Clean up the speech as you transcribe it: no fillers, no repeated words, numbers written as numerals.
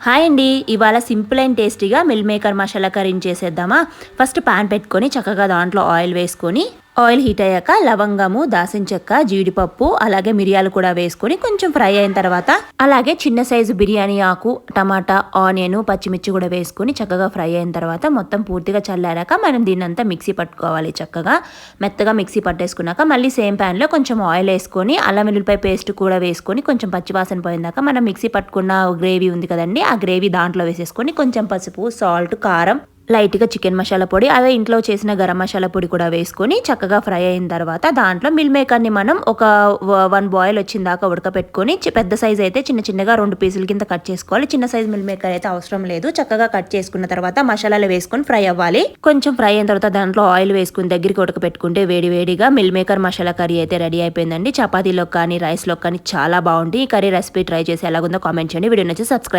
Hi అండి, ఇవాళ simple and టేస్టీగా మిల్ మేకర్ మసాలా కర్రీని చేసేద్దామా. ఫస్ట్ పాన్ పెట్టుకొని చక్కగా దాంట్లో ఆయిల్ వేసుకొని ఆయిల్ హీట్ అయ్యాక లవంగము, దాల్చిన చెక్క, జీడిపప్పు అలాగే మిరియాలు కూడా వేసుకొని కొంచెం ఫ్రై అయిన తర్వాత అలాగే చిన్న సైజు బిర్యానీ ఆకు, టమాటా, ఆనియన్, పచ్చిమిర్చి కూడా వేసుకొని చక్కగా ఫ్రై అయిన తర్వాత మొత్తం పూర్తిగా చల్లారాక మనం దీన్నంతా మిక్సీ పట్టుకోవాలి. చక్కగా మెత్తగా మిక్సీ పట్టేసుకున్నాక మళ్ళీ సేమ్ ప్యాన్లో కొంచెం ఆయిల్ వేసుకొని అల్లం వెల్లుల్లిపాయ పేస్ట్ కూడా వేసుకొని కొంచెం పచ్చివాసన పోయిందాక మనం మిక్సీ పట్టుకున్న గ్రేవీ ఉంది కదండి, ఆ గ్రేవీ దాంట్లో వేసేసుకొని కొంచెం పసుపు, సాల్ట్, కారం, లైట్గా చికెన్ మసాలా పొడి, అదే ఇంట్లో చేసిన గరం మసాలా పొడి కూడా వేసుకొని చక్కగా ఫ్రై అయిన తర్వాత దాంట్లో మిల్ మేకర్ని మనం ఒక 1 బాయిల్ వచ్చిన దాకా ఉడకపెట్టుకొని పెద్ద సైజ్ అయితే చిన్న చిన్నగా 2 పీసుల కింద కట్ చేసుకోవాలి. చిన్న సైజ్ మిల్ మేకర్ అయితే అవసరం లేదు. చక్కగా కట్ చేసుకున్న తర్వాత మసాలాలు వేసుకొని ఫ్రై అవ్వాలి. కొంచెం ఫ్రై అయిన తర్వాత దాంట్లో ఆయిల్ వేసుకుని దగ్గరికి ఉడకపెట్టుకుంటే వేడి వేడిగా మిల్ మేకర్ మసాలా కర్రీ అయితే రెడీ అయిపోయిందండి. చపాతీలో కానీ రైస్లో కానీ చాలా బాగుంటుంది. ఈ కర్రీ రెసిపీ ట్రై చేసి ఎలాగుందో కామెంట్ చేయండి. వీడియో నచ్చి సబ్స్క్రైబ్